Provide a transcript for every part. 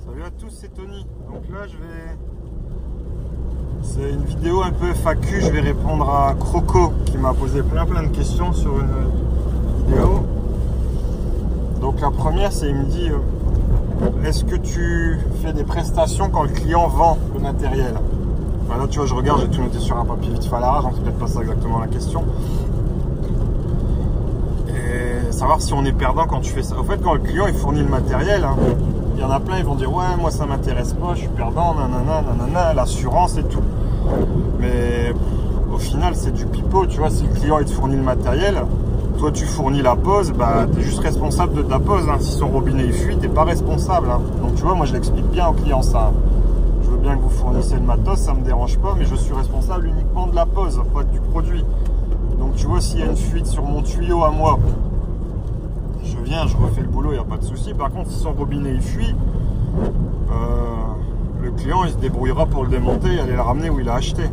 Salut à tous, c'est Tony. Donc là, c'est une vidéo un peu FAQ. Je vais répondre à Croco qui m'a posé plein de questions sur une vidéo. Donc la première, c'est il me dit est-ce que tu fais des prestations quand le client vend le matériel? Là, tu vois, je regarde, j'ai tout noté sur un papier vite fait à l'arrache, donc c'est peut-être pas ça exactement la question. Et savoir si on est perdant quand tu fais ça. Au fait, quand le client il fournit le matériel, hein, il y en a plein, ils vont dire ouais, moi ça m'intéresse pas, je suis perdant, nanana, nanana, l'assurance et tout. Mais au final, c'est du pipeau, tu vois. Si le client il te fournit le matériel, toi tu fournis la pose, bah tu es juste responsable de ta pose. Hein. Si son robinet il fuit, t'es pas responsable. Hein. Donc tu vois, moi je l'explique bien au client ça. Je veux bien que vous fournissez le matos, ça me dérange pas, mais je suis responsable uniquement de la pose, pas du produit. Donc tu vois, s'il y a une fuite sur mon tuyau à moi, je viens, je refais le boulot, il n'y a pas de souci. Par contre, si son robinet il fuit, le client il se débrouillera pour le démonter et aller le ramener où il a acheté.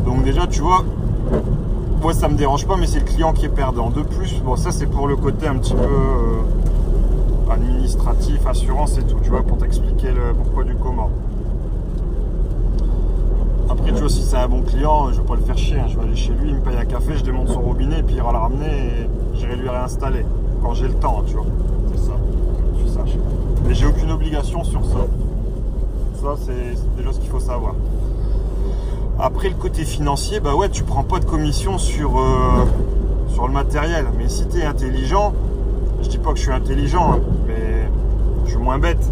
Donc déjà, tu vois, moi ça me dérange pas, mais c'est le client qui est perdant. De plus, bon ça c'est pour le côté un petit peu administratif, assurance et tout, tu vois, pour t'expliquer le pourquoi du comment. Après, tu vois, si c'est un bon client, je vais pas le faire chier, hein. Je vais aller chez lui, il me paye un café, je démonte son robinet, et puis il ira le ramener et j'irai lui réinstaller quand j'ai le temps, tu vois. C'est ça, que tu saches. Mais j'ai aucune obligation sur ça. Ça, c'est déjà ce qu'il faut savoir. Après, le côté financier, bah ouais, tu prends pas de commission sur le matériel. Mais si tu es intelligent, je dis pas que je suis intelligent, hein, mais je suis moins bête.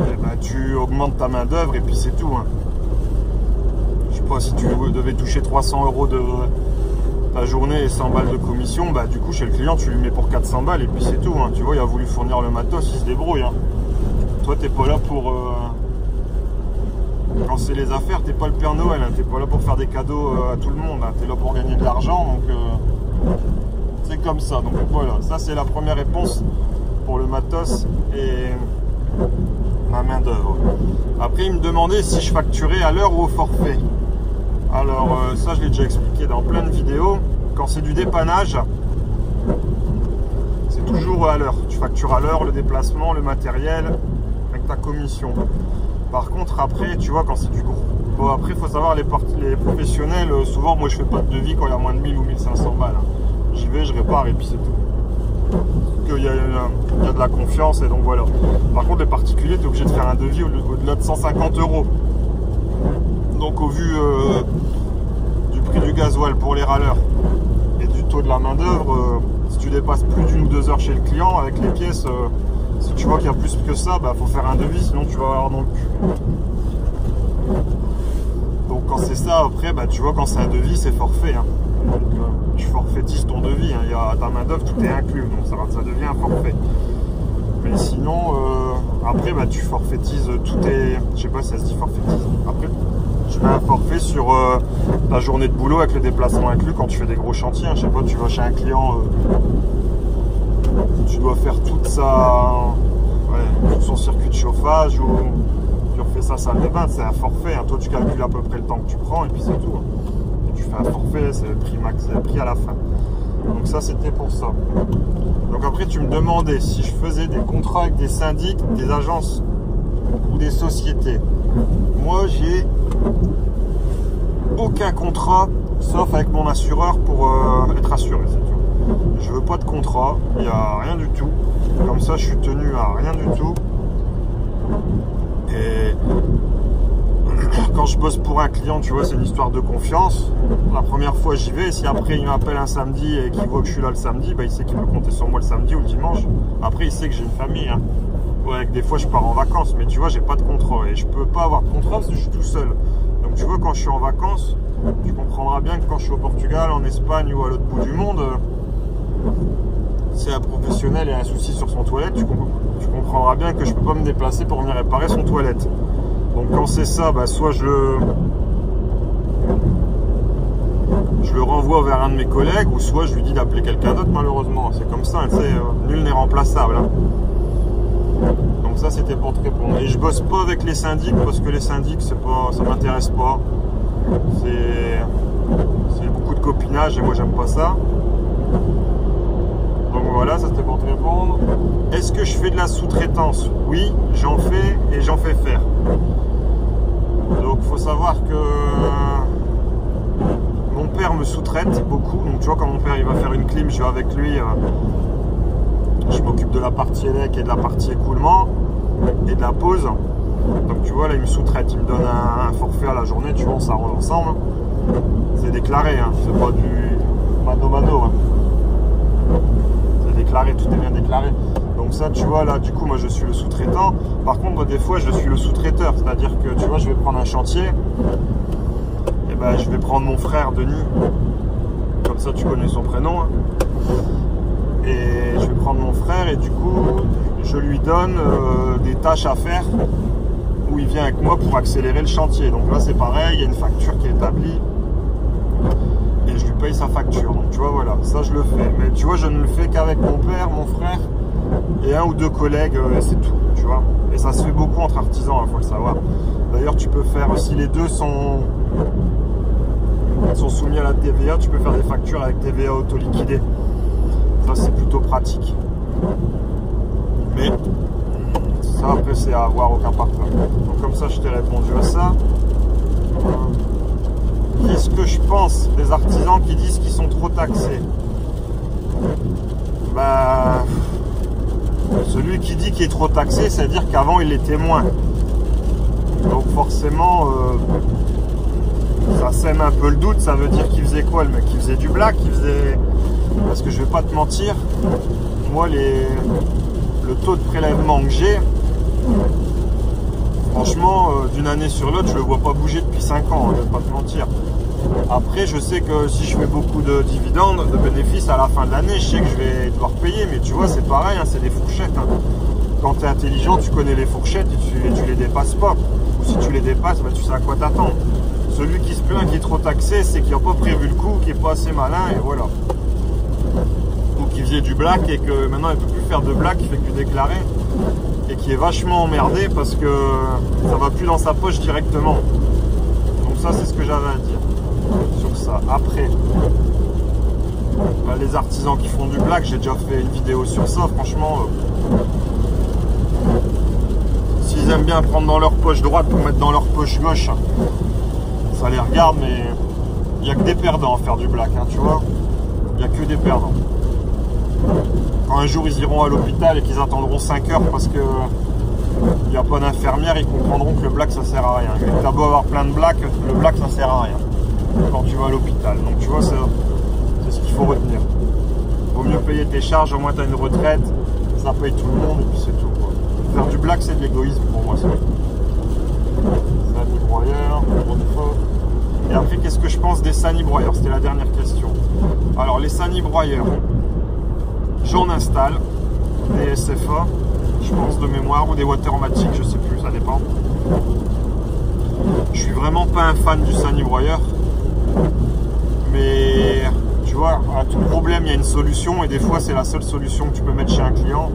Et bah, tu augmentes ta main d'œuvre et puis c'est tout. Hein. Je sais pas, si tu devais toucher 300 € de ta journée et 100 balles de commission, bah du coup chez le client tu lui mets pour 400 balles et puis c'est tout. Hein. Tu vois, il a voulu fournir le matos, il se débrouille. Hein. Toi t'es pas là pour... Quand c'est les affaires, t'es pas le Père Noël, hein. T'es pas là pour faire des cadeaux à tout le monde. Hein. T'es là pour gagner de l'argent, donc c'est comme ça. Donc voilà, ça c'est la première réponse pour le matos et ma main d'œuvre. Après il me demandait si je facturais à l'heure ou au forfait. Alors ça je l'ai déjà expliqué dans plein de vidéos. Quand c'est du dépannage, c'est toujours à l'heure. Tu factures à l'heure le déplacement, le matériel avec ta commission. Par contre après, tu vois, quand c'est du gros, bon après il faut savoir les professionnels, souvent moi je fais pas de devis quand il y a moins de 1000 ou 1500 balles. J'y vais, je répare et puis c'est tout. Qu'il y a de la confiance et donc voilà. Par contre les particuliers, tu es obligé de faire un devis au-delà de 150 €. Donc au vu du prix du gasoil pour les râleurs et du taux de la main d'œuvre, si tu dépasses plus d'1 ou 2 heures chez le client avec les pièces, si tu vois qu'il y a plus que ça, bah faut faire un devis, sinon tu vas avoir dans le cul. Donc quand c'est ça, après, bah tu vois, quand c'est un devis, c'est forfait. Hein. Donc tu forfaitises ton devis, hein. Il y a ta main d'œuvre, tout est inclus, donc ça devient un forfait. Mais sinon, après, bah tu forfaitises tout tes... Je sais pas si ça se dit forfaitise. Après, tu mets un forfait sur ta journée de boulot avec le déplacement inclus quand tu fais des gros chantiers. Hein. Je sais pas, tu vas chez un client... tu dois faire tout son circuit de chauffage ou tu refais sa salle de bain, c'est un forfait. Hein. Toi, tu calcules à peu près le temps que tu prends et puis c'est tout. Hein. Et tu fais un forfait, c'est le prix max, c'est le prix à la fin. Donc ça, c'était pour ça. Donc après, tu me demandais si je faisais des contrats avec des syndics, des agences ou des sociétés. Moi, j'ai aucun contrat, sauf avec mon assureur pour être assuré, c'est tout. Je veux pas de contrat, il n'y a rien du tout. Comme ça, je suis tenu à rien du tout. Et quand je bosse pour un client, tu vois, c'est une histoire de confiance. La première fois, j'y vais. Et si après, il m'appelle un samedi et qu'il voit que je suis là le samedi, bah, il sait qu'il peut compter sur moi le samedi ou le dimanche. Après, il sait que j'ai une famille. Hein. Ouais, des fois, je pars en vacances. Mais tu vois, j'ai pas de contrat. Et je peux pas avoir de contrat parce que je suis tout seul. Donc, tu vois, quand je suis en vacances, tu comprendras bien que quand je suis au Portugal, en Espagne ou à l'autre bout du monde... Si un professionnel a un souci sur son toilette, tu comprendras bien que je peux pas me déplacer pour venir réparer son toilette. Donc quand c'est ça, bah, soit je le renvoie vers un de mes collègues, ou soit je lui dis d'appeler quelqu'un d'autre, malheureusement. C'est comme ça, tu sais, nul n'est remplaçable. Hein. Donc ça, c'était pour te répondre. Et je bosse pas avec les syndics, parce que les syndics, ça m'intéresse pas. C'est beaucoup de copinage, et moi, j'aime pas ça. Donc voilà, ça c'était pour te répondre. Est-ce que je fais de la sous-traitance? Oui, j'en fais et j'en fais faire. Donc il faut savoir que mon père me sous-traite beaucoup. Donc tu vois, quand mon père il va faire une clim, je vais avec lui. Je m'occupe de la partie élec et de la partie écoulement et de la pose. Donc tu vois, là il me sous-traite, il me donne un forfait à la journée, tu vois, on s'arrange ensemble. C'est déclaré, hein. C'est pas du mano-mano. Hein. C'est déclaré, tout est bien déclaré. Donc ça, tu vois, là, du coup, moi, je suis le sous-traitant. Par contre, des fois, je suis le sous-traiteur. C'est-à-dire que, tu vois, je vais prendre un chantier. Et ben, je vais prendre mon frère, Denis. Comme ça, tu connais son prénom. Hein. Et je vais prendre mon frère et du coup, je lui donne des tâches à faire où il vient avec moi pour accélérer le chantier. Donc là, c'est pareil, il y a une facture qui est établie. Et je lui paye sa facture. Donc tu vois, voilà, ça, je le fais. Mais tu vois, je ne le fais qu'avec mon père, mon frère et un ou deux collègues, c'est tout, tu vois. Et ça se fait beaucoup entre artisans, il faut le savoir. D'ailleurs, tu peux faire, si les deux sont soumis à la TVA, tu peux faire des factures avec TVA auto-liquidée. Ça, c'est plutôt pratique. Mais ça, après, c'est à avoir aucun partenaire. Donc comme ça, je t'ai répondu à ça. Qu'est-ce que je pense des artisans qui disent qu'ils sont trop taxés? Bah, celui qui dit qu'il est trop taxé, c'est-à-dire qu'avant il était moins. Donc forcément, ça sème un peu le doute. Ça veut dire qu'il faisait quoi, le mec? Il faisait du black, il faisait... Parce que je vais pas te mentir, moi le taux de prélèvement que j'ai, franchement, d'une année sur l'autre, je le vois pas bouger depuis 5 ans, hein, je vais pas te mentir. Après, je sais que si je fais beaucoup de dividendes, de bénéfices à la fin de l'année, je sais que je vais devoir payer, mais tu vois, c'est pareil, hein, c'est des fourchettes. Hein. Quand tu es intelligent, tu connais les fourchettes et tu les dépasses pas. Ou si tu les dépasses, bah, tu sais à quoi t'attendre. Celui qui se plaint qui est trop taxé, c'est qu'il n'a pas prévu le coup, qui est pas assez malin, et voilà. Ou qui faisait du black et que maintenant il ne peut plus faire de black, il fait que du déclaré. Et qui est vachement emmerdé parce que ça va plus dans sa poche directement. Donc ça, c'est ce que j'avais à dire sur ça. Après, bah, les artisans qui font du black, j'ai déjà fait une vidéo sur ça. Franchement, s'ils aiment bien prendre dans leur poche droite pour mettre dans leur poche gauche, ça les regarde, mais il n'y a que des perdants à faire du black, hein, tu vois. Il n'y a que des perdants. Quand un jour ils iront à l'hôpital et qu'ils attendront 5 heures parce que il n'y a pas d'infirmière, ils comprendront que le black ça sert à rien. Mais t'as beau avoir plein de black, le black ça sert à rien quand tu vas à l'hôpital. Donc tu vois, c'est ce qu'il faut retenir. Vaut mieux payer tes charges, au moins tu as une retraite, ça paye tout le monde et puis c'est tout, quoi. Faire du black c'est de l'égoïsme pour moi, ça. Sani broyeur, et après qu'est-ce que je pense des sani broyeurs? C'était la dernière question. Alors les sani broyeurs, j'en installe des SFA, je pense de mémoire, ou des Watermatic, je sais plus, ça dépend. Je suis vraiment pas un fan du sani broyeur, mais tu vois, à tout problème il y a une solution, et des fois c'est la seule solution que tu peux mettre chez un client.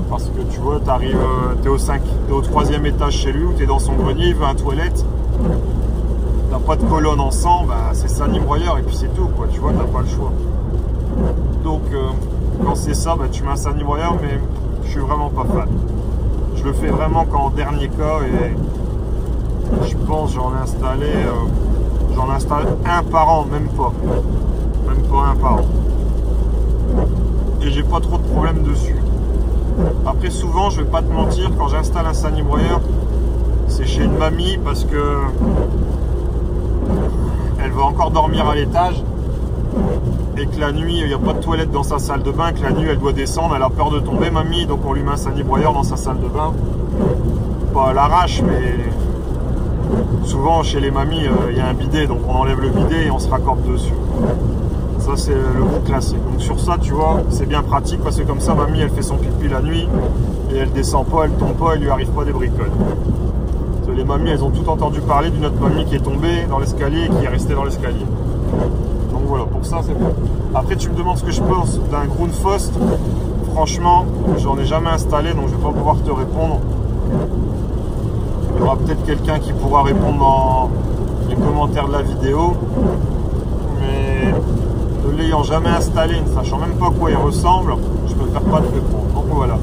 Parce que tu vois, t'arrives, t'es au 3e étage chez lui, ou t'es dans son grenier, il veut un toilette, t'as pas de colonne en sang, bah, c'est sani broyeur et puis c'est tout, quoi, tu vois, t'as pas le choix. Donc quand c'est ça, bah, tu mets un sani broyeur, mais je suis vraiment pas fan. Je le fais vraiment qu'en dernier cas, et je pense j'en installe un par an, même pas un par an. Et j'ai pas trop de problèmes dessus. Après souvent, je vais pas te mentir, quand j'installe un sani broyeur, c'est chez une mamie parce que elle va encore dormir à l'étage et que la nuit il n'y a pas de toilette dans sa salle de bain, que la nuit elle doit descendre, elle a peur de tomber, mamie, donc on lui met un sani broyeur dans sa salle de bain. Pas à l'arrache, mais souvent chez les mamies il y a un bidet, donc on enlève le bidet et on se raccorde dessus. Ça c'est le gros classique. Donc sur ça, tu vois, c'est bien pratique parce que comme ça, mamie elle fait son pipi la nuit et elle descend pas, elle tombe pas, elle lui arrive pas des bricoles. Les mamies, elles ont tout entendu parler d'une autre mamie qui est tombée dans l'escalier et qui est restée dans l'escalier. Donc voilà, pour ça c'est bon. Après tu me demandes ce que je pense d'un Grundfos. Franchement, j'en ai jamais installé, donc je vais pas pouvoir te répondre. Il y aura peut-être quelqu'un qui pourra répondre dans les commentaires de la vidéo. Mais ne l'ayant jamais installé, ne sachant même pas à quoi il ressemble, je préfère pas de le prendre. Donc voilà.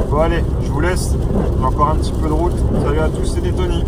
Bon allez, je vous laisse, j'ai encore un petit peu de route. Salut à tous, c'était Tony.